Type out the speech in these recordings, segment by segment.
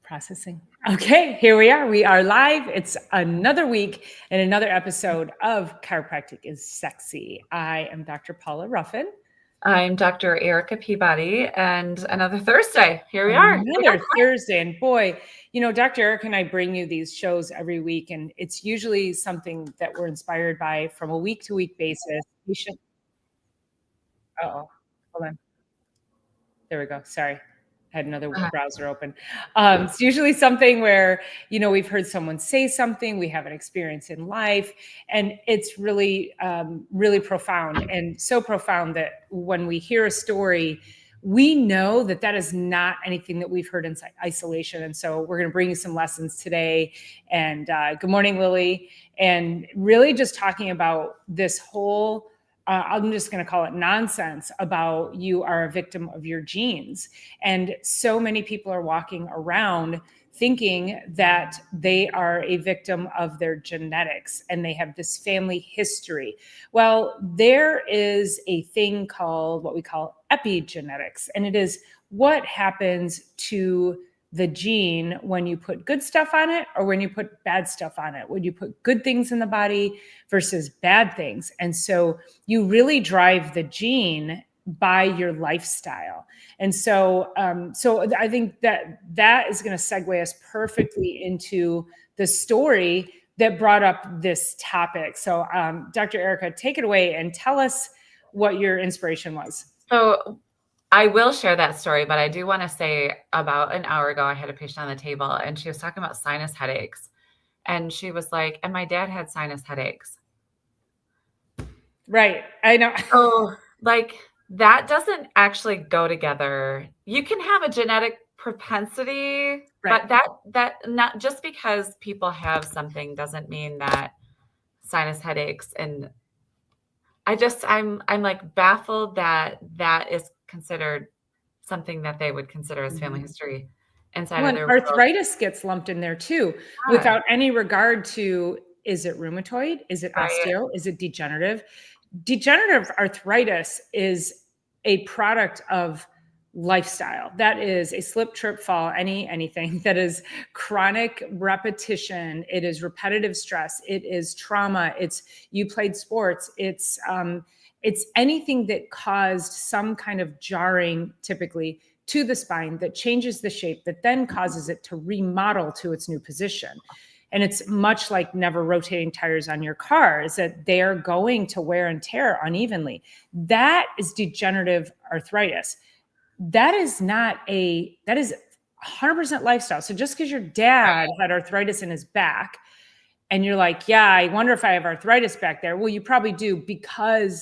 Processing. Okay, here we are. We are live. It's another week and another episode of Chiropractic is Sexy. I am Dr. Paula Ruffin. I'm Dr. Erica Peabody, and another Thursday. Here we are. Another Thursday. And boy, Dr. Erica and I bring you these shows every week, and it's usually something that we're inspired by from a week-to-week basis. Hold on. There we go. Sorry. I had another browser open. It's usually something where, we've heard someone say something, we have an experience in life, and it's really, really profound, and so profound that when we hear a story, we know that that is not anything that we've heard in isolation. And so we're going to bring you some lessons today. And good morning, Lily. And really just talking about this whole I'm just going to call it nonsense about you are a victim of your genes. And so many people are walking around thinking that they are a victim of their genetics and they have this family history. Well, there is a thing called what we call epigenetics, and it is what happens to the gene when you put good stuff on it or when you put bad stuff on it, when you put good things in the body versus bad things. And so you really drive the gene by your lifestyle. And so, I think that is going to segue us perfectly into the story that brought up this topic. So, Dr. Erica, take it away and tell us what your inspiration was. So I will share that story, but I do want to say about an hour ago, I had a patient on the table and she was talking about sinus headaches. And she was like, and my dad had sinus headaches. Right. I know. Oh, like that doesn't actually go together. You can have a genetic propensity, right, but that not just because people have something doesn't mean that sinus headaches. And I'm like baffled that is considered something that they would consider as family history inside of their arthritis gets lumped in there too, without any regard to, is it rheumatoid? Is it osteo? Is it degenerative? Degenerative arthritis is a product of lifestyle. That is a slip, trip, fall, anything that is chronic repetition. It is repetitive stress. It is trauma. It's you played sports. It's anything that caused some kind of jarring, typically to the spine, that changes the shape, that then causes it to remodel to its new position. And it's much like never rotating tires on your car, is that they're going to wear and tear unevenly. That is degenerative arthritis. That is 100% lifestyle. So just because your dad had arthritis in his back and you're like, yeah, I wonder if I have arthritis back there. Well, you probably do,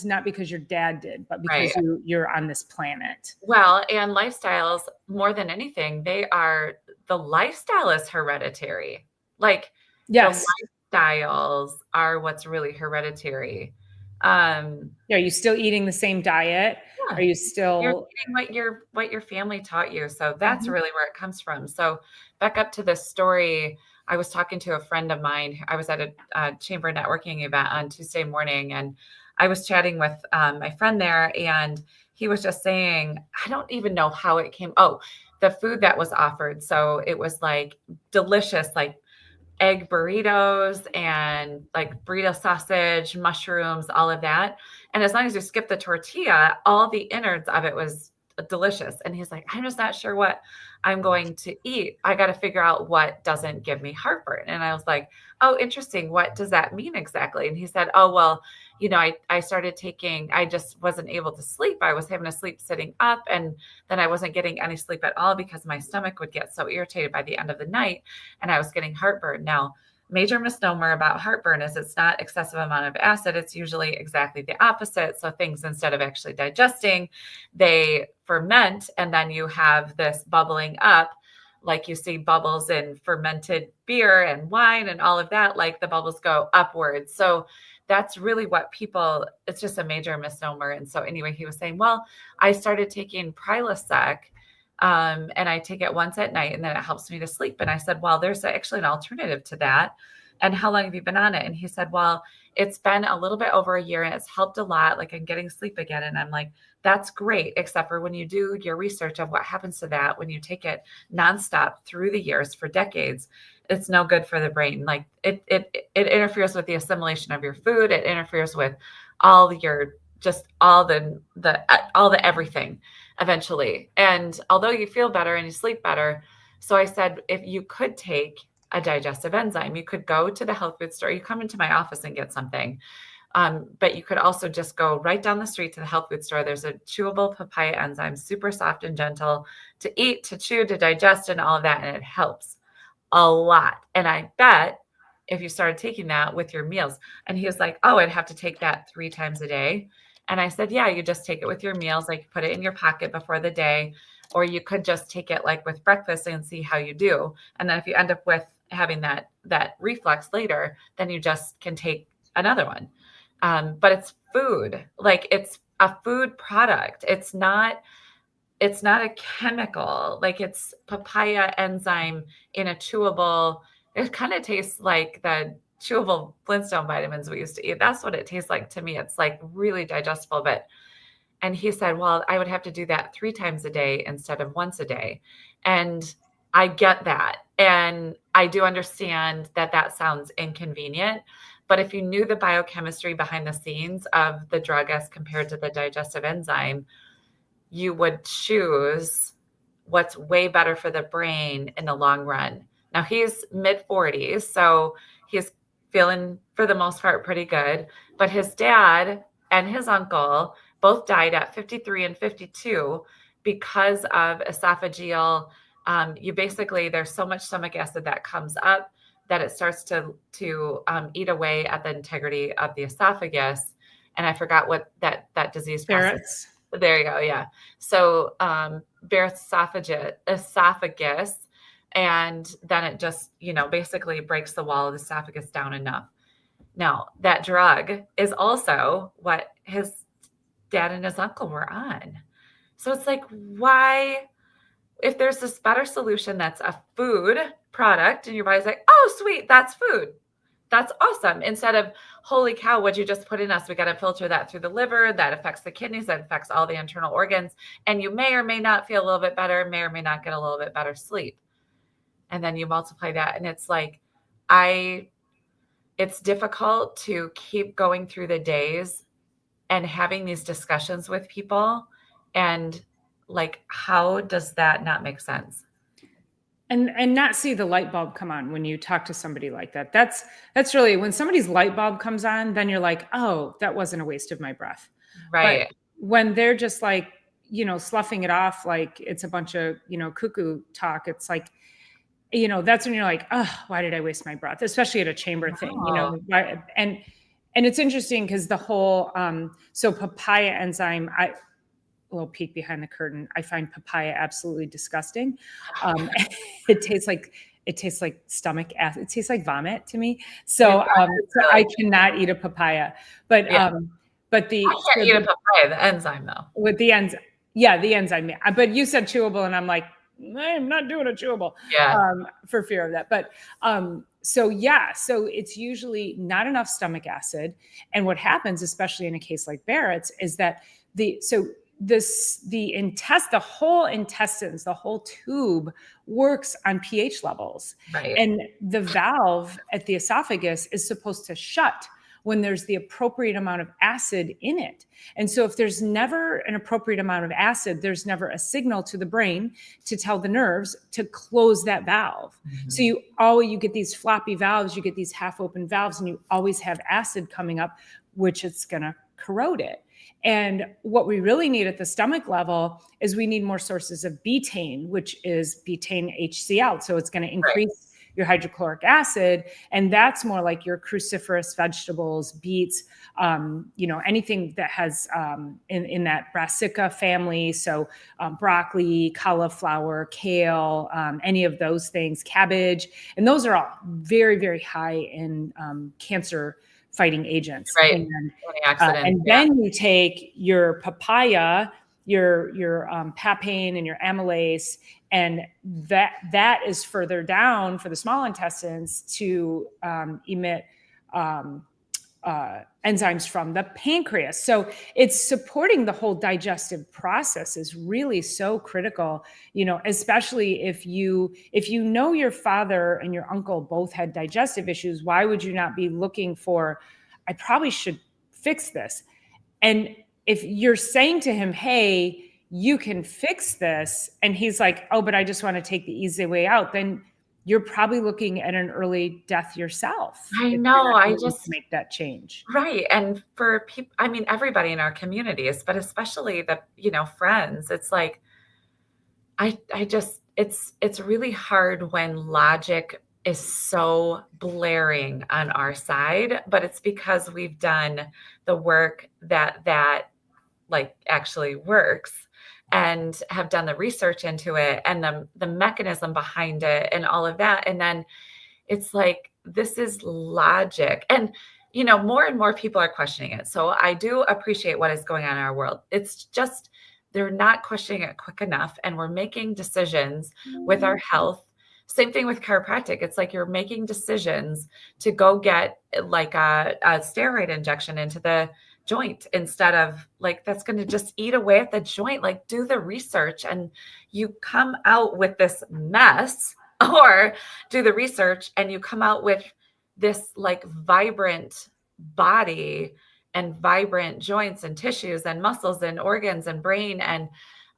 not because your dad did, but because you're on this planet. Well, and lifestyles, more than anything, the lifestyle is hereditary. Like, yes, the lifestyles are what's really hereditary. Are you still eating the same diet? Yeah. Are you still eating what your family taught you? So that's really where it comes from. So back up to this story, I was talking to a friend of mine. I was at a chamber networking event on Tuesday morning, and I was chatting with my friend there, and he was just saying, I don't even know how it came. Oh, the food that was offered. So it was like delicious, like egg burritos and like burrito sausage, mushrooms, all of that. And as long as you skip the tortilla, all the innards of it was delicious. And he's like, I'm just not sure what I'm going to eat. I got to figure out what doesn't give me heartburn. And I was like, oh, interesting. What does that mean exactly? And he said, oh, well, I started I just wasn't able to sleep. I was having to sleep sitting up, and then I wasn't getting any sleep at all because my stomach would get so irritated by the end of the night, and I was getting heartburn. Now, major misnomer about heartburn is it's not excessive amount of acid. It's usually exactly the opposite. So things, instead of actually digesting, they ferment, and then you have this bubbling up, like you see bubbles in fermented beer and wine and all of that, like the bubbles go upwards. So that's really what it's just a major misnomer. And so anyway, he was saying, well, I started taking Prilosec, and I take it once at night, and then it helps me to sleep. And I said, well, there's actually an alternative to that. And how long have you been on it? And he said, well, it's been a little bit over a year and it's helped a lot. Like I'm getting sleep again. And I'm like, that's great. Except for when you do your research of what happens to that, when you take it nonstop through the years for decades, it's no good for the brain. Like it interferes with the assimilation of your food. It interferes with all your, just all the everything eventually. And although you feel better and you sleep better, so I said, if you could take a digestive enzyme, you could go to the health food store, you come into my office and get something. But you could also just go right down the street to the health food store. There's a chewable papaya enzyme, super soft and gentle to eat, to chew, to digest, and all of that. And it helps a lot. And I bet if you started taking that with your meals, and he was like, oh, I'd have to take that 3 times a day. And I said, yeah, you just take it with your meals, like put it in your pocket before the day, or you could just take it like with breakfast and see how you do. And then if you end up with having that reflux later, then you just can take another one. But it's food, like it's a food product. It's not a chemical, like it's papaya enzyme in a chewable. It kind of tastes like the chewable Flintstone vitamins we used to eat. That's what it tastes like to me. It's like really digestible. And he said, well, I would have to do that 3 times a day instead of once a day. And I get that. And I do understand that that sounds inconvenient. But if you knew the biochemistry behind the scenes of the drug as compared to the digestive enzyme, you would choose what's way better for the brain in the long run. Now he's mid 40s, so he's feeling for the most part pretty good. But his dad and his uncle both died at 53 and 52 because of esophageal. You basically, there's so much stomach acid that comes up that it starts to eat away at the integrity of the esophagus. And I forgot what that disease process. Barrett's. There you go. Yeah. So Barrett's esophagus, and then it just, basically breaks the wall of the esophagus down enough. Now, that drug is also what his dad and his uncle were on. So it's like, why, if there's this better solution that's a food product and your body's like, oh, sweet, that's food. That's awesome. Instead of, holy cow, what'd you just put in us? We got to filter that through the liver. That affects the kidneys. That affects all the internal organs. And you may or may not feel a little bit better, may or may not get a little bit better sleep. And then you multiply that. And it's like, it's difficult to keep going through the days and having these discussions with people. And like, how does that not make sense? And not see the light bulb come on when you talk to somebody like that. That's really when somebody's light bulb comes on, then you're like, oh, that wasn't a waste of my breath. Right. But when they're just like, sloughing it off like it's a bunch of, cuckoo talk, it's like, that's when you're like, oh, why did I waste my breath? Especially at a chamber thing, and it's interesting because the whole, so papaya enzyme, a little peek behind the curtain. I find papaya absolutely disgusting. It tastes like stomach acid. It tastes like vomit to me. So, I cannot eat a papaya. But but the I can't eat a papaya. The enzyme though. With the enzyme, yeah, the enzyme. But you said chewable, and I'm like, I'm not doing a chewable. Yeah. For fear of that. But so it's usually not enough stomach acid, and what happens, especially in a case like Barrett's, is that the whole intestines, the whole tube works on pH levels. Right. And the valve at the esophagus is supposed to shut when there's the appropriate amount of acid in it. And so if there's never an appropriate amount of acid, there's never a signal to the brain to tell the nerves to close that valve. Mm-hmm. So you get these floppy valves, you get these half open valves, and you always have acid coming up, which it's going to corrode it. And what we really need at the stomach level is we need more sources of betaine, which is betaine HCl. So it's going to increase your hydrochloric acid. And that's more like your cruciferous vegetables, beets, anything that has in that brassica family. So broccoli, cauliflower, kale, any of those things, cabbage. And those are all very, very high in cancer fighting agents. Right. And then you take your papaya, your papain and your amylase, And that is further down for the small intestines to emit enzymes from the pancreas. So it's supporting the whole digestive process is really so critical, especially if you know your father and your uncle both had digestive issues. Why would you not be looking for, I probably should fix this? And if you're saying to him, hey, you can fix this, and he's like, oh, but I just want to take the easy way out, then you're probably looking at an early death yourself I if you're know. not I willing to just, make that change. right. And for people, I mean, everybody in our communities, but especially the, friends, it's like, I just, it's really hard when logic is so blaring on our side, but it's because we've done the work that like actually works and have done the research into it and the mechanism behind it and all of that. And then it's like, this is logic. And, more and more people are questioning it. So I do appreciate what is going on in our world. It's just, they're not questioning it quick enough. And we're making decisions with our health. Same thing with chiropractic. It's like you're making decisions to go get like a steroid injection into the joint instead of like, that's going to just eat away at the joint. Like, do the research and you come out with this mess, or do the research and you come out with this like vibrant body and vibrant joints and tissues and muscles and organs and brain. And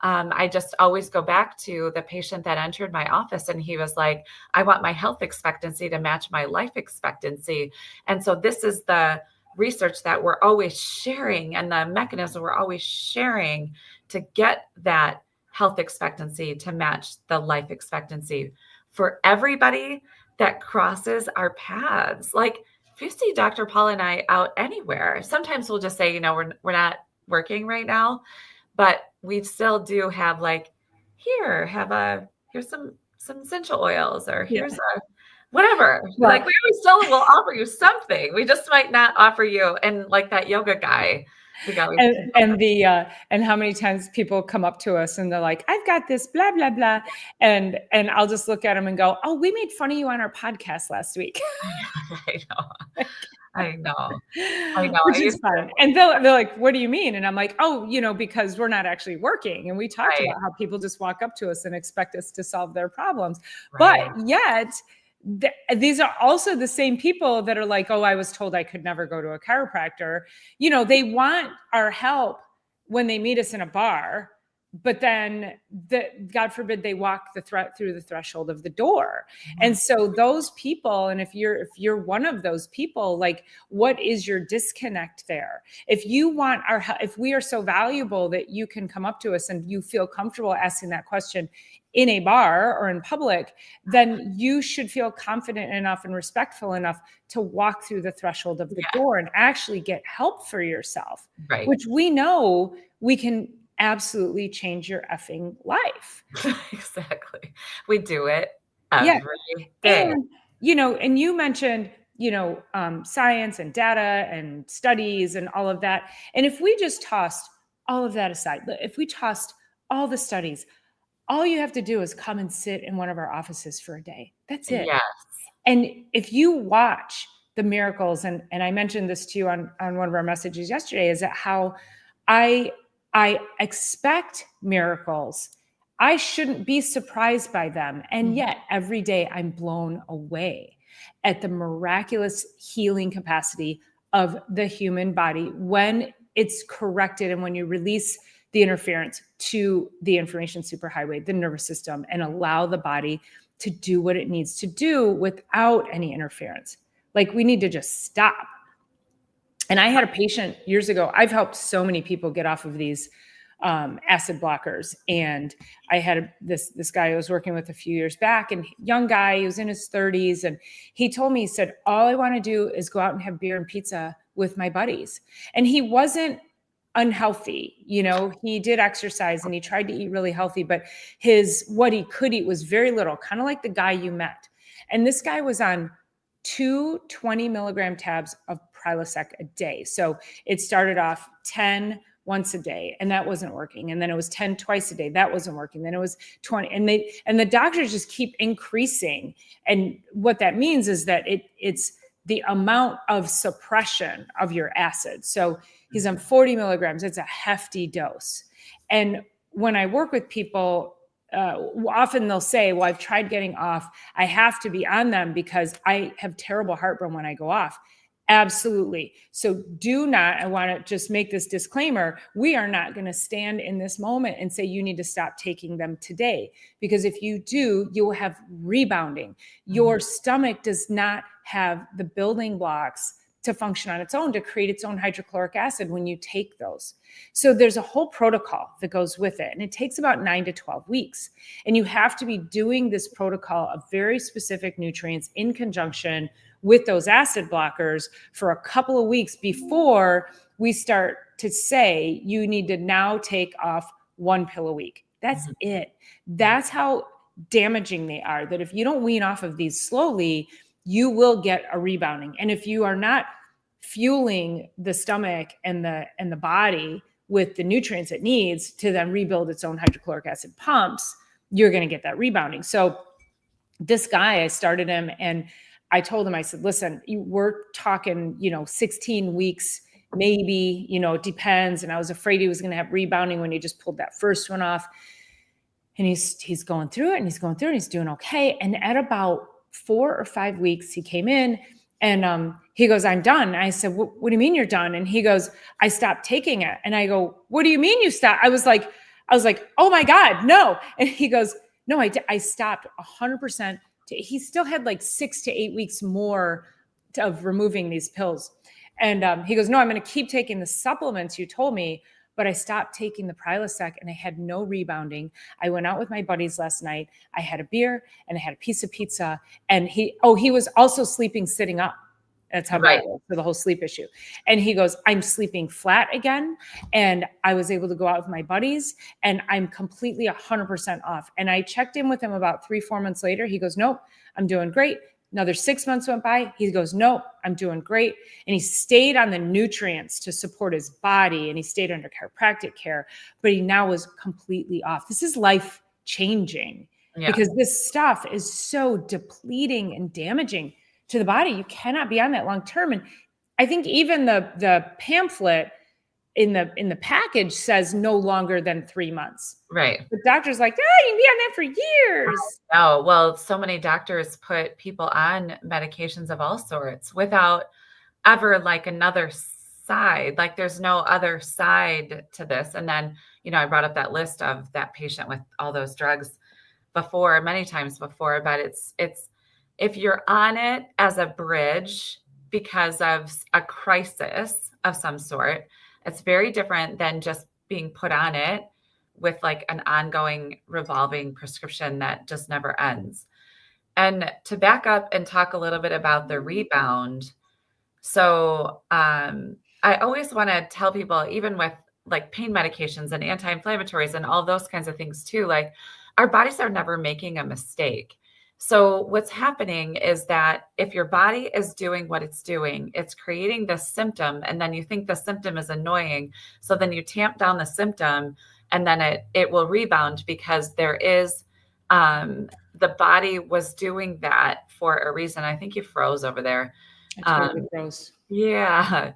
I just always go back to the patient that entered my office and he was like, I want my health expectancy to match my life expectancy. And so this is the research that we're always sharing and the mechanism we're always sharing to get that health expectancy to match the life expectancy for everybody that crosses our paths. Like if you see Dr. Paul and I out anywhere, sometimes we'll just say, we're not working right now, but we still do have like, here's some essential oils, or here's a whatever. Well, like we still will offer you something. We just might not offer you. And like that yoga guy, we got and how many times people come up to us and they're like, I've got this blah blah blah, and I'll just look at them and go, oh, we made fun of you on our podcast last week. I know. Which is fine. And they're like, what do you mean? And I'm like, oh, because we're not actually working. And we talked about how people just walk up to us and expect us to solve their problems. Right. But yet these are also the same people that are like, oh, I was told I could never go to a chiropractor. They want our help when they meet us in a bar, but then God forbid they walk through the threshold of the door. Mm-hmm. And so those people, and if you're one of those people, like, what is your disconnect there? If you want if we are so valuable that you can come up to us and you feel comfortable asking that question in a bar or in public, then you should feel confident enough and respectful enough to walk through the threshold of the door and actually get help for yourself, right? Which we know we can absolutely change your effing life. Exactly. We do it every day. And, and you mentioned, science and data and studies and all of that. And if we just tossed all of that aside, if we tossed all the studies, all you have to do is come and sit in one of our offices for a day. That's it. Yes. And if you watch the miracles, and I mentioned this to you on one of our messages yesterday, is that how I expect miracles. I shouldn't be surprised by them. And yet every day I'm blown away at the miraculous healing capacity of the human body when it's corrected and when you release the interference to the information superhighway, the nervous system, and allow the body to do what it needs to do without any interference. Like, we need to just stop. And I had a patient years ago. I've helped so many people get off of these acid blockers. And I had this guy I was working with a few years back, and young guy, he was in his 30s. And he told me, he said, all I want to do is go out and have beer and pizza with my buddies. And he wasn't unhealthy. He did exercise and he tried to eat really healthy, but what he could eat was very little, kind of like the guy you met. And this guy was on 20 milligram tabs of Prilosec a day. So it started off 10 once a day, and that wasn't working. And then it was 10 twice a day, that wasn't working. Then it was 20, and the doctors just keep increasing. And what that means is that it's the amount of suppression of your acid. So he's on 40 milligrams. It's a hefty dose. And when I work with people, often they'll say, well, I've tried getting off. I have to be on them because I have terrible heartburn when I go off. Absolutely. So do not, I want to just make this disclaimer. We are not going to stand in this moment and say you need to stop taking them today, because if you do, you will have rebounding. Your stomach does not have the building blocks to function on its own, to create its own hydrochloric acid when you take those. So there's a whole protocol that goes with it. And it takes about 9 to 12 weeks. And you have to be doing this protocol of very specific nutrients in conjunction with those acid blockers for a couple of weeks before we start to say you need to now take off 1 pill a week. That's it. That's how damaging they are, that if you don't wean off of these slowly, you will get a rebounding. And if you are not fueling the stomach and the body with the nutrients it needs to then rebuild its own hydrochloric acid pumps, you're going to get that rebounding. So this guy, I started him and I told him, I said, listen, we're talking, 16 weeks, maybe, it depends. And I was afraid he was going to have rebounding when he just pulled that first one off. And he's going through it and he's going through it and he's doing okay. And at about 4 or 5 weeks, he came in and he goes, I'm done. I said, what do you mean you're done? And he goes, I stopped taking it. And I go, what do you mean you stopped? I was like, oh my God, no. And he goes, no, I stopped 100%. He still had like 6 to 8 weeks more of removing these pills. And he goes, no, I'm going to keep taking the supplements you told me, but I stopped taking the Prilosec and I had no rebounding. I went out with my buddies last night. I had a beer and I had a piece of pizza. And he was also sleeping sitting up. That's how bad it was for the whole sleep issue. And he goes, I'm sleeping flat again. And I was able to go out with my buddies and I'm completely 100% off. And I checked in with him about 3-4 months later. He goes, nope, I'm doing great. Another 6 months went by. He goes, nope, I'm doing great. And he stayed on the nutrients to support his body and he stayed under chiropractic care, but he now was completely off. This is life changing because this stuff is so depleting and damaging to the body. You cannot be on that long term. And I think even the pamphlet in the package says no longer than 3 months. Right. The doctor's like, oh, you can be on that for years. Oh, well, so many doctors put people on medications of all sorts without ever like another side. Like there's no other side to this. And then, I brought up that list of that patient with all those drugs before, many times before, but it's if you're on it as a bridge because of a crisis of some sort, it's very different than just being put on it with like an ongoing revolving prescription that just never ends. And to back up and talk a little bit about the rebound. So I always want to tell people, even with like pain medications and anti-inflammatories and all those kinds of things too, like our bodies are never making a mistake. So what's happening is that if your body is doing what it's doing, it's creating this symptom, and then you think the symptom is annoying. So then you tamp down the symptom and then it will rebound because there is, the body was doing that for a reason. I think you froze over there. I totally froze. Yeah.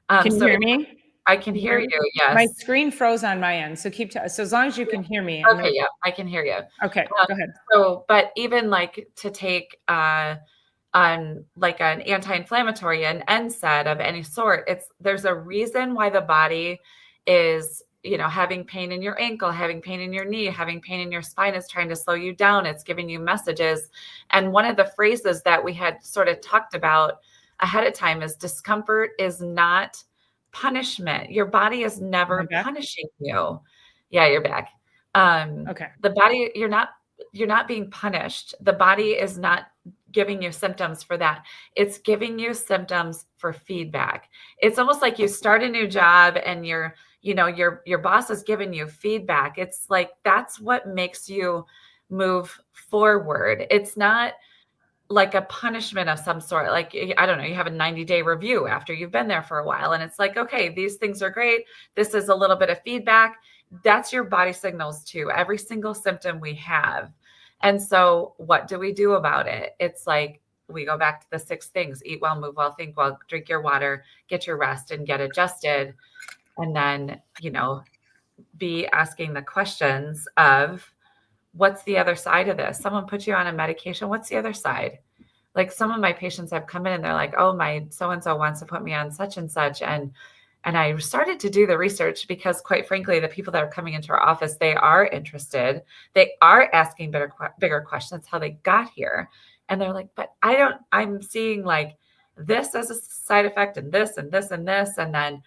Can you hear me? I can hear you. Yes. My screen froze on my end. So so as long as you can hear me. Okay. Yeah. I can hear you. Okay. Go ahead. So, but even like to take, on like an anti-inflammatory, an NSAID of any sort, there's a reason why the body is, having pain in your ankle, having pain in your knee, having pain in your spine. Is trying to slow you down. It's giving you messages. And one of the phrases that we had sort of talked about ahead of time is discomfort is not punishment. Your body is never punishing you. Yeah, you're back. Okay. The body, you're not being punished. The body is not giving you symptoms for that. It's giving you symptoms for feedback. It's almost like you start a new job and your boss is giving you feedback. It's like, that's what makes you move forward. It's not like a punishment of some sort. Like, I don't know, you have a 90-day review after you've been there for a while. And it's like, okay, these things are great. This is a little bit of feedback. That's your body signals to every single symptom we have. And so what do we do about it? It's like, we go back to the 6 things: eat well, move well, think well, drink your water, get your rest, and get adjusted. And then, be asking the questions of, what's the other side of this? Someone put you on a medication. What's the other side? Like, some of my patients have come in and they're like, oh, my so-and-so wants to put me on such and such. And I started to do the research because, quite frankly, the people that are coming into our office, they are interested. They are asking bigger questions, how they got here. And they're like, but I'm seeing like this as a side effect and this and this and this. And then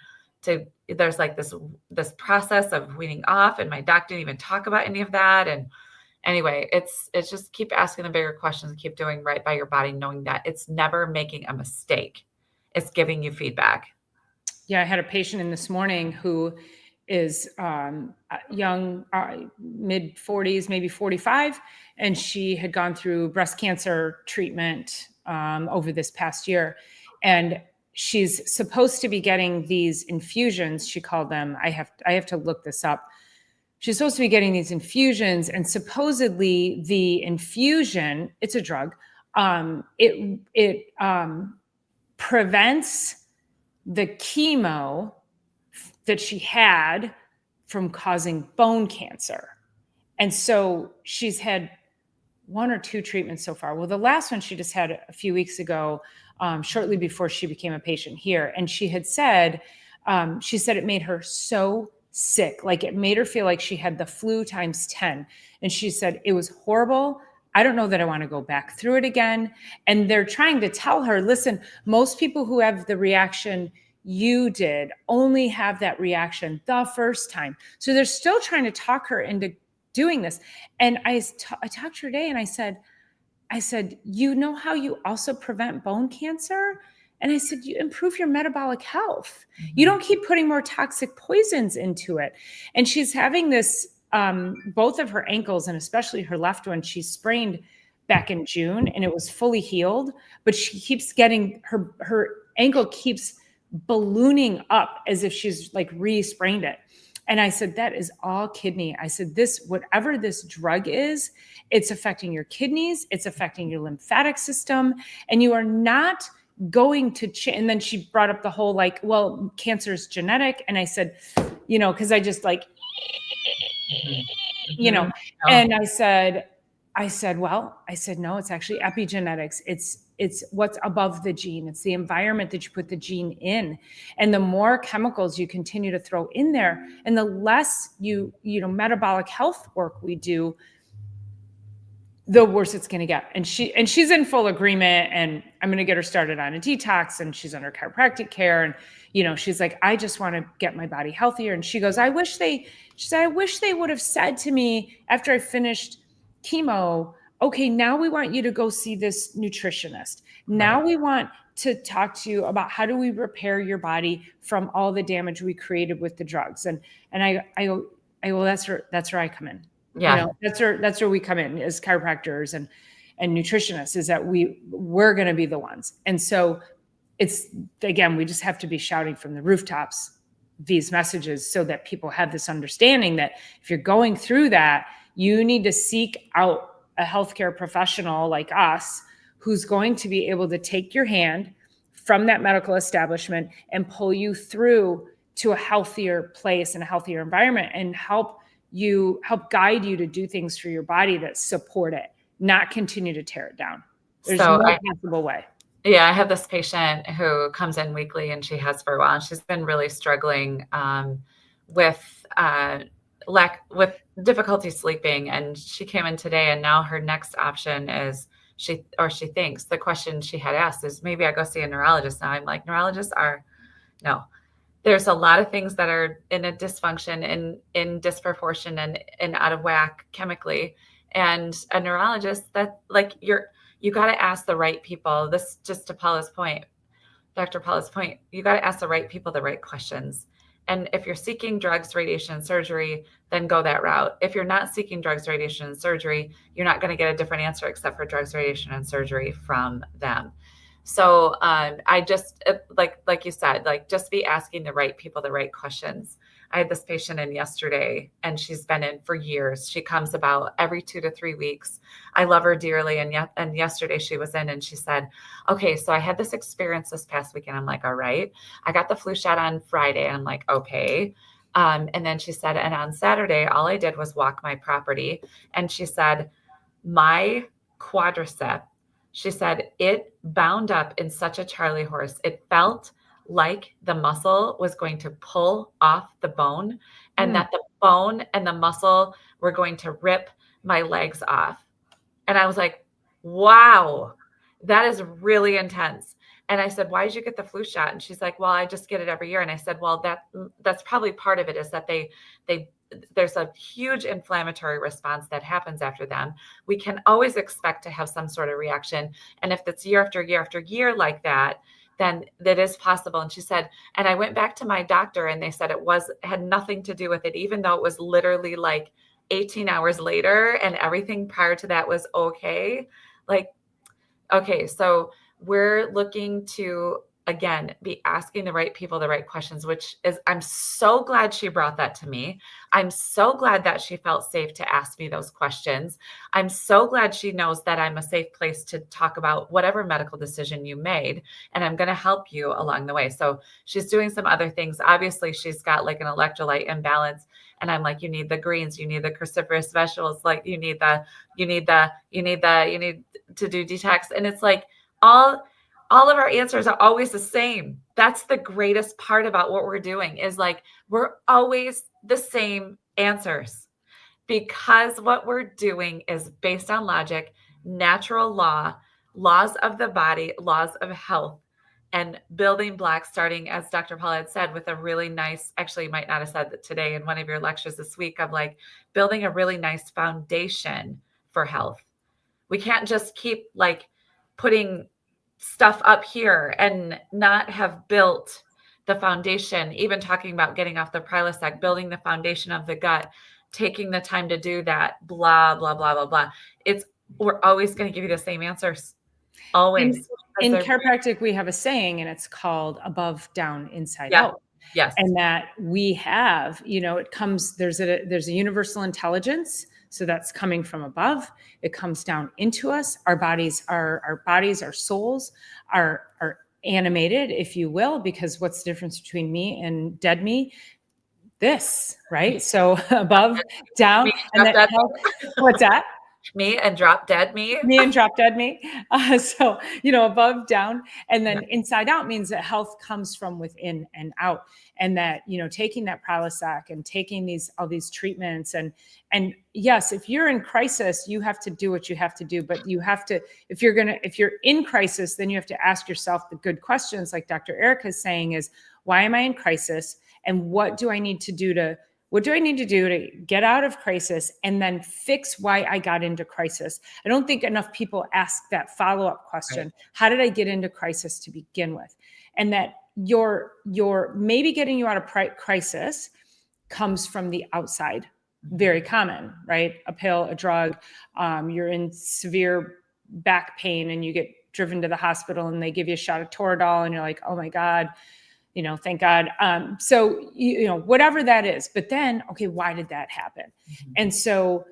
there's like this process of weaning off, and my doc didn't even talk about any of that. And anyway, it's just keep asking the bigger questions, keep doing right by your body, knowing that it's never making a mistake. It's giving you feedback. Yeah, I had a patient in this morning who is young, mid 40s, maybe 45, and she had gone through breast cancer treatment over this past year. And she's supposed to be getting these infusions. She called them. I have to look this up. She's supposed to be getting these infusions, and supposedly the infusion, it's a drug. It prevents the chemo that she had from causing bone cancer. And so she's had 1 or 2 treatments so far. Well, the last one she just had a few weeks ago, shortly before she became a patient here. And she said it made her so sick. Like, it made her feel like she had the flu times 10. And she said, it was horrible. I don't know that I want to go back through it again. And they're trying to tell her, listen, most people who have the reaction you did only have that reaction the first time. So they're still trying to talk her into doing this. And I talked to her today, and I said, you know how you also prevent bone cancer? And I said, you improve your metabolic health. Mm-hmm. You don't keep putting more toxic poisons into it. And she's having this, both of her ankles, and especially her left one, she sprained back in June, and it was fully healed, but she keeps getting, her ankle keeps ballooning up as if she's like re-sprained it. And I said, that is all kidney. I said, whatever this drug is, it's affecting your kidneys, it's affecting your lymphatic system, and you are not going to change. And then she brought up the whole, like, well, cancer is genetic. And I said, because I just like, and I said, no, it's actually epigenetics. It's what's above the gene. It's the environment that you put the gene in. And the more chemicals you continue to throw in there, and the less metabolic health work we do, the worse it's going to get. And she's in full agreement, and I'm going to get her started on a detox, and she's under chiropractic care. And, she's like, I just want to get my body healthier. And she goes, I wish they would have said to me after I finished chemo, okay, now we want you to go see this nutritionist. Now we want to talk to you about how do we repair your body from all the damage we created with the drugs. And I go, well, that's where I come in. Yeah. That's where we come in as chiropractors and nutritionists, is that we're going to be the ones. And so it's, again, we just have to be shouting from the rooftops these messages so that people have this understanding that if you're going through that, you need to seek out a healthcare professional like us who's going to be able to take your hand from that medical establishment and pull you through to a healthier place and a healthier environment, and help guide you to do things for your body that support it, not continue to tear it down. There's no possible way. Yeah, I have this patient who comes in weekly, and she has for a while, and she's been really struggling with difficulty sleeping. And she came in today, and now her next option is she thinks the question she had asked is, maybe I go see a neurologist. Now I'm like, neurologists no. There's a lot of things that are in a dysfunction, in disproportion, and out of whack chemically. And a neurologist, that, like, you got to ask the right people. This, just to Paula's point, Dr. Paula's point, you got to ask the right people the right questions. And if you're seeking drugs, radiation, and surgery, then go that route. If you're not seeking drugs, radiation, and surgery, you're not going to get a different answer except for drugs, radiation, and surgery from them. So I just like you said, like just be asking the right people the right questions. I had this patient in yesterday, and she's been in for years. She comes about every 2 to 3 weeks. I love her dearly, and yesterday she was in, and she said, "Okay, so I had this experience this past weekend." I'm like, "All right." I got the flu shot on Friday. I'm like, "Okay." And then she said, "And on Saturday, all I did was walk my property." And she said, "My quadricep," she said, "it bound up in such a Charlie horse. It felt like the muscle was going to pull off the bone, and that the bone and the muscle were going to rip my legs off." And I was like, "Wow, that is really intense." And I said, "Why did you get the flu shot?" And she's like, "Well, I just get it every year." And I said, "Well, that's probably part of it, is that they there's a huge inflammatory response that happens after them. We can always expect to have some sort of reaction. And if it's year after year after year like that, then that is possible." And she said, "And I went back to my doctor, and they said had nothing to do with it, even though it was literally like 18 hours later and everything prior to that was okay." Like, okay, so we're looking to, again, be asking the right people the right questions, which is, I'm so glad she brought that to me. I'm so glad that she felt safe to ask me those questions. I'm so glad she knows that I'm a safe place to talk about whatever medical decision you made, and I'm going to help you along the way. So she's doing some other things. Obviously, she's got like an electrolyte imbalance. And I'm like, "You need the greens, you need the cruciferous vegetables, like you need to do detox." And it's like all of our answers are always the same. That's the greatest part about what we're doing, is like, we're always the same answers, because what we're doing is based on logic, natural laws of the body, laws of health, and building blocks, starting, as Dr. Paul had said, with a really nice, actually, you might not have said that today in one of your lectures this week, of like building a really nice foundation for health. We can't just keep like putting stuff up here and not have built the foundation. Even talking about getting off the Prilosec, building the foundation of the gut, taking the time to do that, blah, blah, blah, blah, blah. We're always going to give you the same answers. Always. In chiropractic, we have a saying, and it's called above, down, inside Yeah. out. Yes. And that we have, it comes, there's a universal intelligence. So that's coming from above. It comes down into us. Our bodies, our souls are animated, if you will, because what's the difference between me and dead me? This, right? So above, down, and then what's that? Me and drop dead me. Me and drop dead me. So, above, down, and then inside out means that health comes from within and out. And that, taking that Prilosec and taking all these treatments, and yes, if you're in crisis, you have to do what you have to do, but you have to, if you're in crisis, then you have to ask yourself the good questions, like Dr. Erica is saying, is why am I in crisis? And what do I need to do to get out of crisis, and then fix why I got into crisis? I don't think enough people ask that follow-up question. Right. How did I get into crisis to begin with? And that your maybe getting you out of crisis comes from the outside. Very common, right? A pill, a drug, you're in severe back pain and you get driven to the hospital and they give you a shot of Toradol and you're like, oh my God, thank God. So, whatever that is, but then, okay, why did that happen? Mm-hmm. And so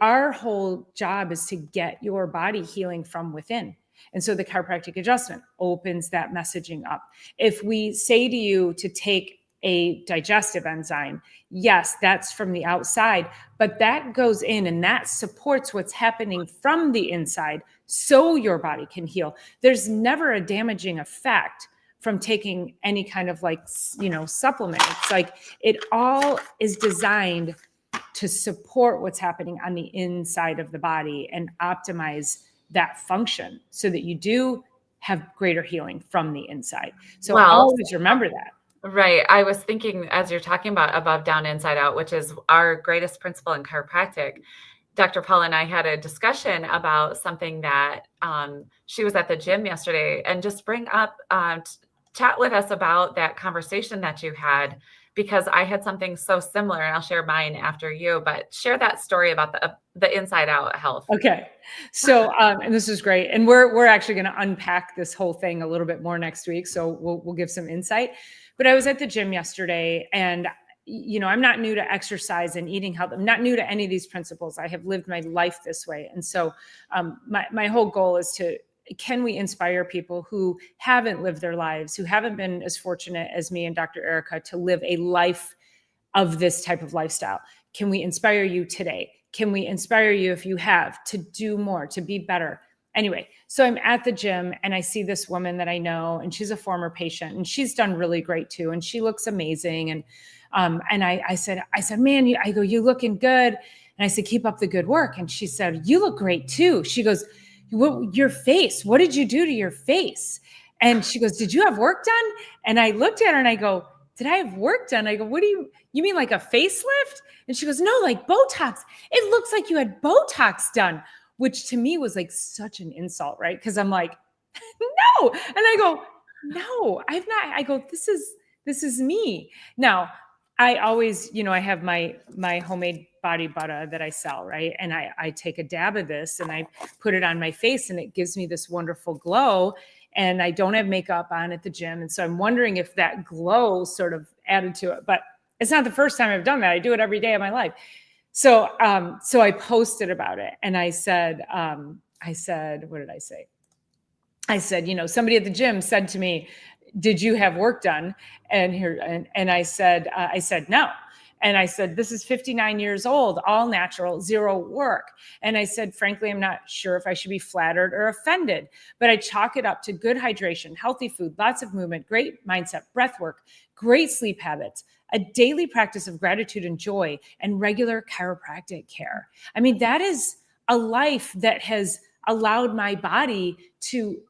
our whole job is to get your body healing from within. And so the chiropractic adjustment opens that messaging up. If we say to you to take a digestive enzyme, yes, that's from the outside, but that goes in and that supports what's happening from the inside so your body can heal. There's never a damaging effect from taking any kind of supplement. It's like it all is designed to support what's happening on the inside of the body and optimize that function so that you do have greater healing from the inside. So always remember that. Right. I was thinking, as you're talking about above, down, inside out, which is our greatest principle in chiropractic, Dr. Paul and I had a discussion about something that she was at the gym yesterday, and just bring up, chat with us about that conversation that you had, because I had something so similar, and I'll share mine after you, but share that story about the inside out health. Okay. So, and this is great. And we're actually going to unpack this whole thing a little bit more next week. So we'll give some insight. But I was at the gym yesterday, and I'm not new to exercise and eating health. I'm not new to any of these principles. I have lived my life this way. And so my whole goal is can we inspire people who haven't lived their lives, who haven't been as fortunate as me and Dr. Erica to live a life of this type of lifestyle? Can we inspire you today? Can we inspire you, if you have, to do more, to be better? Anyway, so I'm at the gym and I see this woman that I know, and she's a former patient, and she's done really great too, and she looks amazing. And I said, man, you looking good. And I said, keep up the good work. And she said, you look great too. She goes, your face, what did you do to your face? And she goes, did you have work done? And I looked at her and I go, did I have work done? I go, what do you mean, like a facelift? And she goes, no, like Botox. It looks like you had Botox done, which to me was like such an insult, right? Because I'm like, no. And I go, no, I've not. I go, this is me. Now, I always, I have my homemade body butter that I sell, right? And I take a dab of this and I put it on my face, and it gives me this wonderful glow. And I don't have makeup on at the gym. And so I'm wondering if that glow sort of added to it, but it's not the first time I've done that. I do it every day of my life. So I posted about it, and I said, what did I say? I said, somebody at the gym said to me, did you have work done? And I said, no. And I said, this is 59 years old, all natural, zero work. And I said, frankly, I'm not sure if I should be flattered or offended, but I chalk it up to good hydration, healthy food, lots of movement, great mindset, breath work, great sleep habits, a daily practice of gratitude and joy, and regular chiropractic care. I mean, that is a life that has allowed my body to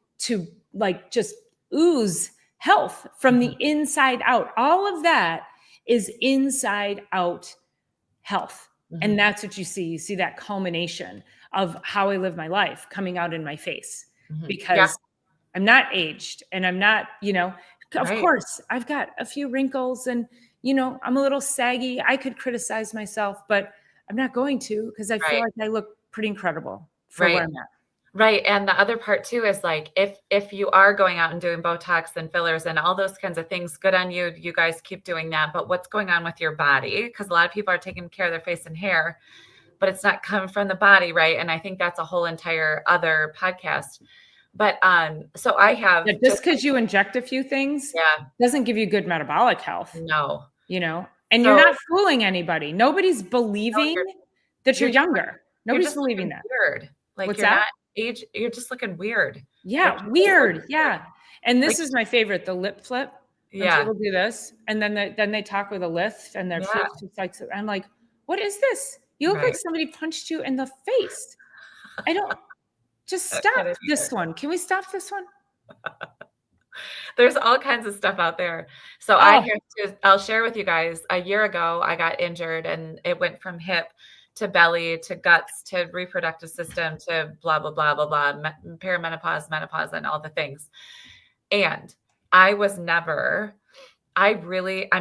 like just ooze health from the inside out. All of that is inside out health. Mm-hmm. And that's what you see. You see that culmination of how I live my life coming out in my face, because I'm not aged, and I'm not, of course I've got a few wrinkles, and, I'm a little saggy. I could criticize myself, but I'm not going to, because I feel like I look pretty incredible for where I'm at. Right. And the other part too is like, if you are going out and doing Botox and fillers and all those kinds of things, good on you. You guys keep doing that. But what's going on with your body? Because a lot of people are taking care of their face and hair, but it's not coming from the body. Right. And I think that's a whole entire other podcast. But so I have just because you inject a few things doesn't give you good metabolic health. No. And you're not fooling anybody. Nobody's believing that you're younger. Nobody's believing that. Weird. Like, what's you're that? Not age, you're just looking weird. Yeah, weird. Yeah. And this is my favorite, the lip flip. Yeah. People do this, and then they talk with a lisp, and their face just like, I'm like, what is this? You look like somebody punched you in the face. I don't just stop this one. Can we stop this one? There's all kinds of stuff out there. So I'll share with you guys. A year ago, I got injured, and it went from hip to belly to guts to reproductive system to blah, blah, blah, blah, blah, perimenopause, menopause, and all the things. And I was never, I'm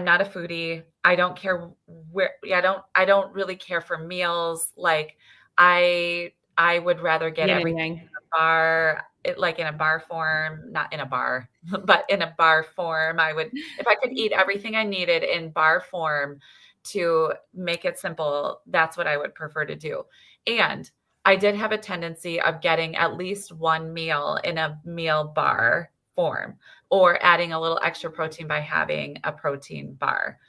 not a foodie. I don't care where, I don't really care for meals. Like I would rather get everything in a bar, like in a bar form, not in a bar, but in a bar form. If I could eat everything I needed in bar form to make it simple, that's what I would prefer to do. And I did have a tendency of getting at least one meal in a meal bar form, or adding a little extra protein by having a protein bar.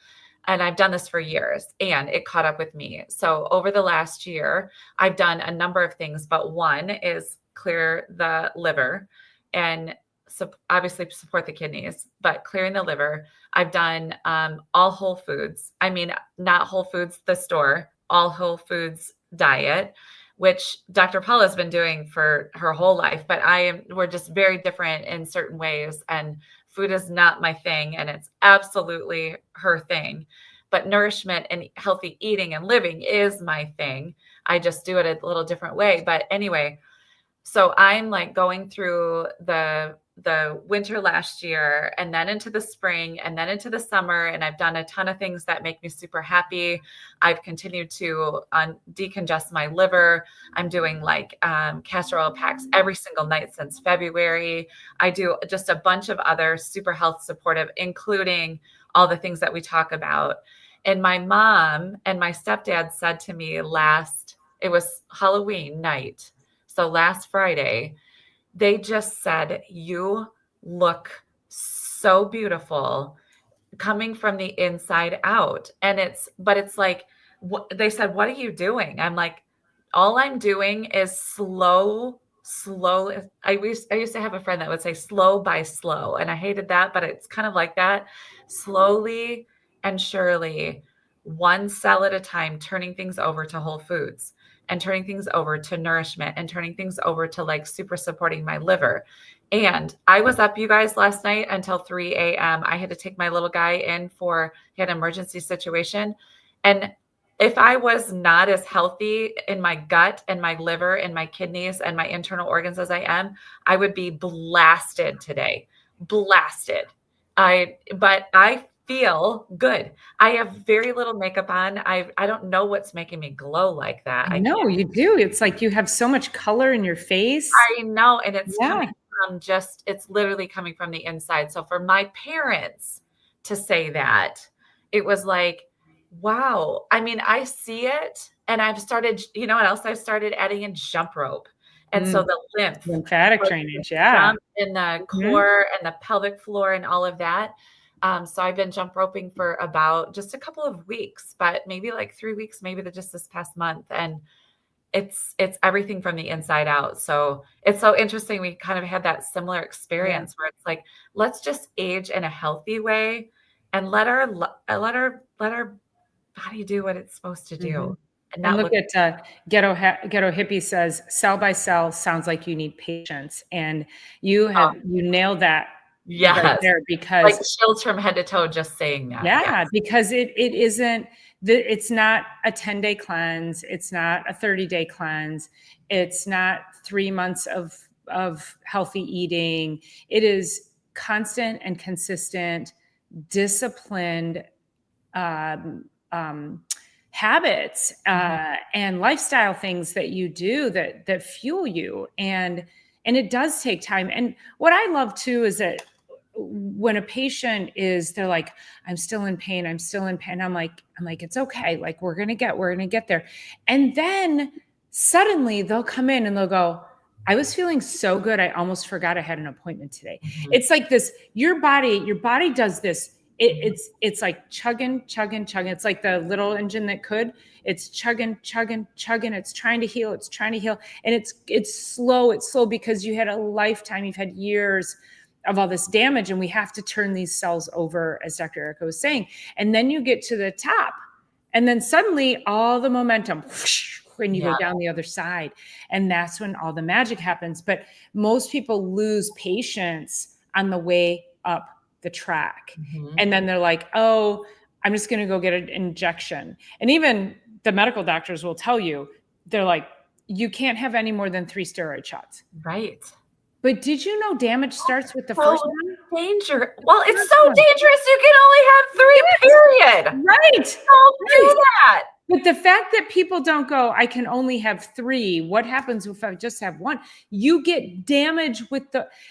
And I've done this for years, and it caught up with me. So over the last year, I've done a number of things, but one is clear the liver and obviously support the kidneys, but clearing the liver. I've done all whole foods. I mean, not Whole Foods, the store, all whole foods diet, which Dr. Paula has been doing for her whole life, but we're just very different in certain ways. And food is not my thing, and it's absolutely her thing. But nourishment and healthy eating and living is my thing. I just do it a little different way. But anyway, So I'm like going through the winter last year and then into the spring and then into the summer. And I've done a ton of things that make me super happy. I've continued to decongest my liver. I'm doing like castor oil packs every single night since February. I do just a bunch of other super health supportive, including all the things that we talk about. And my mom and my stepdad said to me it was Halloween night. So last Friday, they just said, you look so beautiful coming from the inside out. But it's like, they said, what are you doing? I'm like, all I'm doing is slow. I used to have a friend that would say slow by slow. And I hated that, but it's kind of like that. Slowly and surely, one cell at a time, turning things over to whole foods and turning things over to nourishment and turning things over to like super supporting my liver. And I was up, you guys, last night until 3 a.m. I had to take my little guy in he had an emergency situation. And if I was not as healthy in my gut and my liver and my kidneys and my internal organs as I am, I would be blasted today. Blasted. But I feel good. I have very little makeup on. I don't know what's making me glow like that. I know you do. It's like you have so much color in your face. I know. And it's coming from it's literally coming from the inside. So for my parents to say that, it was like, wow. I mean, I see it and I've started, you know what else? I've started adding in jump rope. And so the lymphatic drainage, yeah. In the core and the pelvic floor and all of that. So I've been jump roping for about just a couple of weeks, but maybe like 3 weeks, maybe just this past month. And it's everything from the inside out. So it's so interesting. We kind of had that similar experience where it's like, let's just age in a healthy way and let our body do what it's supposed to do. And look at Ghetto Hippie says, cell by cell sounds like you need patience. And you nailed that right there, because like chills from head to toe just saying that. Yeah, because it's not a 10-day cleanse. It's not a 30-day cleanse. It's not 3 months of healthy eating. It is constant and consistent, disciplined habits and lifestyle things that you do that fuel you. And it does take time. And what I love too is that when a patient they're like, I'm still in pain. I'm like, it's okay. Like, we're going to get there. And then suddenly they'll come in and they'll go, I was feeling so good. I almost forgot I had an appointment today. It's like this, your body does this. It's like chugging. It's like the little engine that could. It's chugging. It's trying to heal. And it's slow because you had a lifetime. You've had years of all this damage, and we have to turn these cells over, as Dr. Erica was saying. And then you get to the top, and then suddenly all the momentum, and you go down the other side. And that's when all the magic happens. But most people lose patience on the way up the track. And then they're like, oh, I'm just going to go get an injection. And even the medical doctors will tell you, they're like, you can't have any more than 3 steroid shots. Right. But did you know damage starts with the first one? Danger. Well, it's so dangerous. You can only have 3, period. Right. Don't do that. But the fact that people don't go, I can only have 3. What happens if I just have 1? You get damage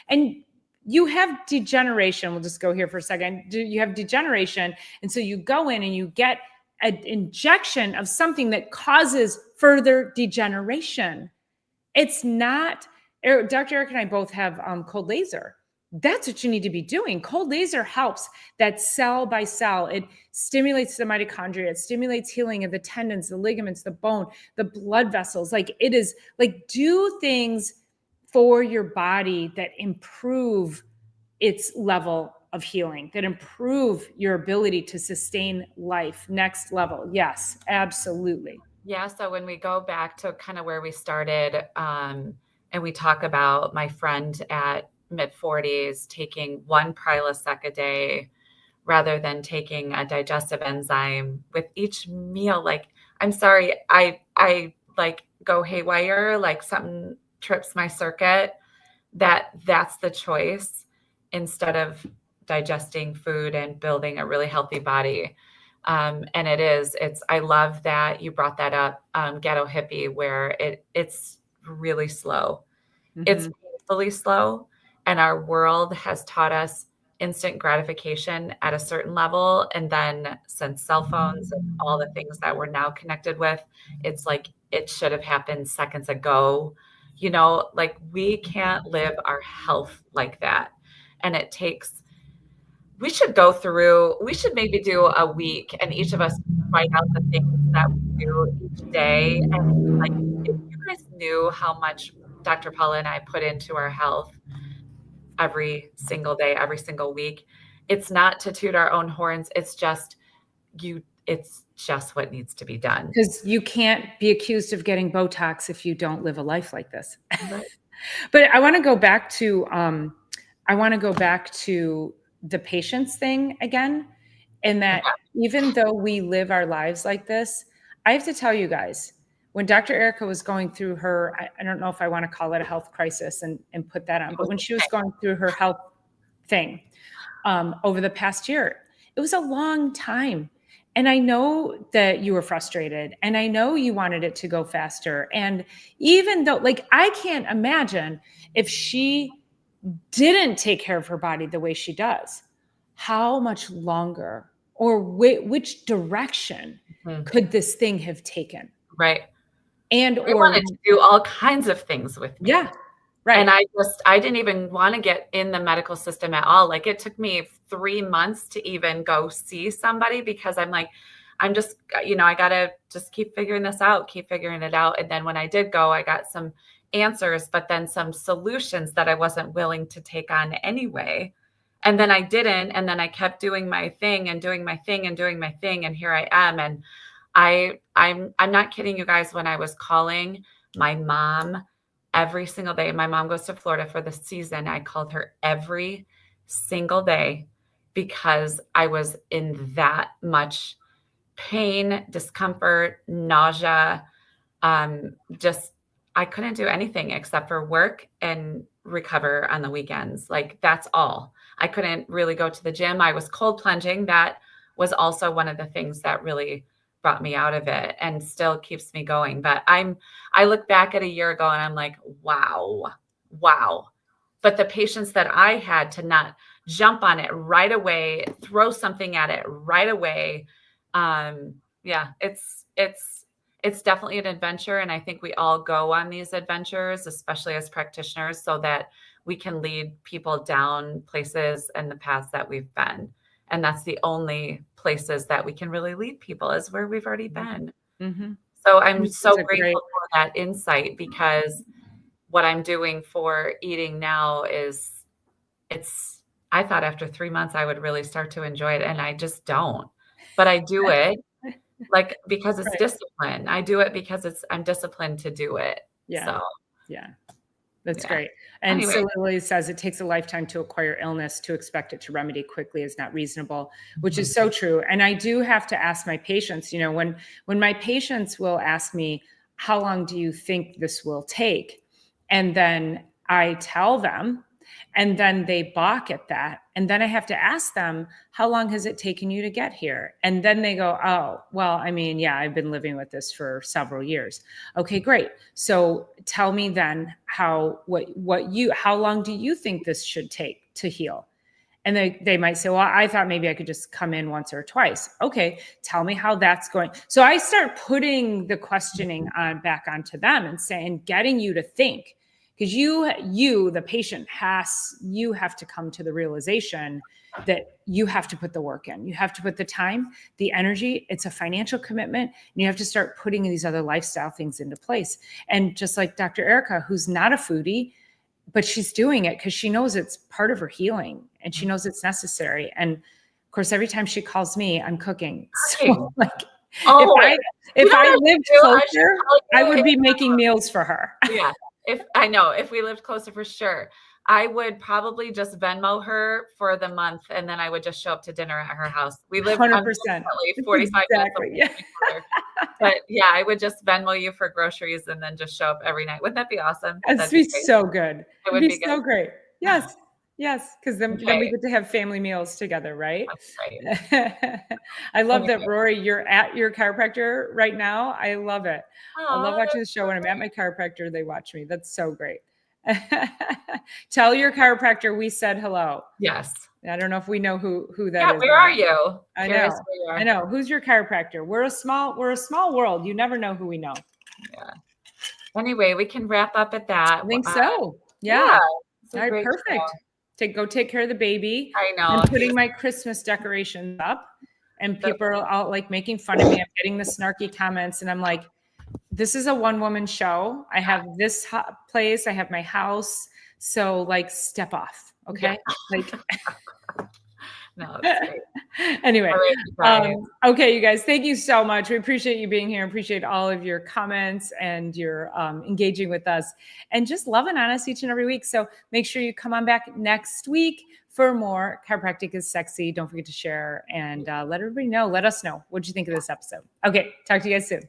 and you have degeneration. We'll just go here for a second. You have degeneration. And so you go in and you get an injection of something that causes further degeneration. It's not, Dr. Eric and I both have cold laser. That's what you need to be doing. Cold laser helps that cell by cell. It stimulates the mitochondria. It stimulates healing of the tendons, the ligaments, the bone, the blood vessels. Like, it is like, do things for your body that improve its level of healing, that improve your ability to sustain life. Next level. Yes, absolutely. Yeah. So when we go back to kind of where we started, and we talk about my friend at mid-40s taking 1 Prilosec a day rather than taking a digestive enzyme with each meal. Like, I'm sorry, I like go haywire, like something trips my circuit, that's the choice instead of digesting food and building a really healthy body. And I love that you brought that up, ghetto hippie, where it's really slow. It's painfully slow. And our world has taught us instant gratification at a certain level. And then since cell phones and all the things that we're now connected with, it's like it should have happened seconds ago. Like we can't live our health like that. And we should maybe do a week and each of us write out the things that we do each day. And like, if you guys knew how much Dr. Paula and I put into our health every single day, every single week, it's not to toot our own horns. It's just what needs to be done. Because you can't be accused of getting Botox if you don't live a life like this. Right. But I want to go back to the patience thing again. And that even though we live our lives like this, I have to tell you guys, when Dr. Erica was going through her, I don't know if I want to call it a health crisis and put that on, but when she was going through her health thing over the past year, it was a long time. And I know that you were frustrated and I know you wanted it to go faster. And even though, like, I can't imagine if she didn't take care of her body the way she does, how much longer or which direction could this thing have taken? Right. And I wanted to do all kinds of things with me. Yeah. Right. And I didn't even want to get in the medical system at all. Like it took me 3 months to even go see somebody because I'm like, I'm just, I got to just keep figuring this out, keep figuring it out. And then when I did go, I got some answers, but then some solutions that I wasn't willing to take on anyway. And then I didn't. And then I kept doing my thing and doing my thing and doing my thing. And here I am. And I'm not kidding you guys. When I was calling my mom every single day, my mom goes to Florida for the season. I called her every single day because I was in that much pain, discomfort, nausea. I couldn't do anything except for work and recover on the weekends. Like that's all. I couldn't really go to the gym. I was cold plunging. That was also one of the things that really brought me out of it and still keeps me going. But I look back at a year ago and I'm like, wow. But the patience that I had to not jump on it right away, throw something at it right away. It's definitely an adventure. And I think we all go on these adventures, especially as practitioners, so that we can lead people down places and the paths that we've been. And that's the only places that we can really lead people is where we've already been. Mm-hmm. So I'm so grateful for that insight, because what I'm doing for eating now I thought after 3 months I would really start to enjoy it, and I just don't. But I do it because it's discipline. I do it because I'm disciplined to do it. Yeah. So. Yeah. That's great. And anyway. Lily says it takes a lifetime to acquire illness. To expect it to remedy quickly is not reasonable, which is so true. And I do have to ask my patients, when my patients will ask me, how long do you think this will take? And then I tell them, and then they balk at that. And then I have to ask them, how long has it taken you to get here? And then they go, oh, well, I mean, yeah, I've been living with this for several years. Okay, great. So tell me then how long do you think this should take to heal? And they might say, well, I thought maybe I could just come in once or twice. Okay, tell me how that's going. So I start putting the questioning back onto them and saying, getting you to think. Because you, the patient, you have to come to the realization that you have to put the work in. You have to put the time, the energy. It's a financial commitment. And you have to start putting these other lifestyle things into place. And just like Dr. Erica, who's not a foodie, but she's doing it because she knows it's part of her healing and she knows it's necessary. And of course, every time she calls me, I'm cooking. So like, if I lived closer, I would be making meals for her. Yeah. If we lived closer, for sure. I would probably just Venmo her for the month, and then I would just show up to dinner at her house. We live 100%. unfortunately That's 45 minutes away exactly. Yeah. from each other. But yeah, I would just Venmo you for groceries and then just show up every night. Wouldn't that be awesome? That'd That'd be be great. so good. It It'd would be be good. so great. Yes. Yes. Because then we Okay, get to have family meals together, right? that's right. I love that, Anyway. Rory, you're at your chiropractor right now. I love it. I love Aw, watching the that's show. so When I'm at my great. chiropractor, they watch me. That's so great. Tell your chiropractor we said hello. Yes. I don't know if we know who that Yeah, is. where are you? I Curious know. where you I are. know. Who's your chiropractor? We're a small world. You never know who we know. Yeah. Anyway, we can wrap up at that. I think so. Yeah, Yeah. it's All a right, great perfect. show. Go take care of the baby. I I'm know. putting my Christmas decorations up, and The- people are all like making fun of me. I'm getting the snarky comments, and I'm like, this is a one-woman show. I have this place, I have my house. So like step off. yeah. Okay. Like No, it's great. anyway, All right, you guys. okay, you guys, thank you so much. We appreciate you being here. Appreciate all of your comments and your engaging with us and just loving on us each and every week. So make sure you come on back next week for more Chiropractic is Sexy. Don't forget to share and let everybody know. Let us know what you think of this episode. Okay, talk to you guys soon.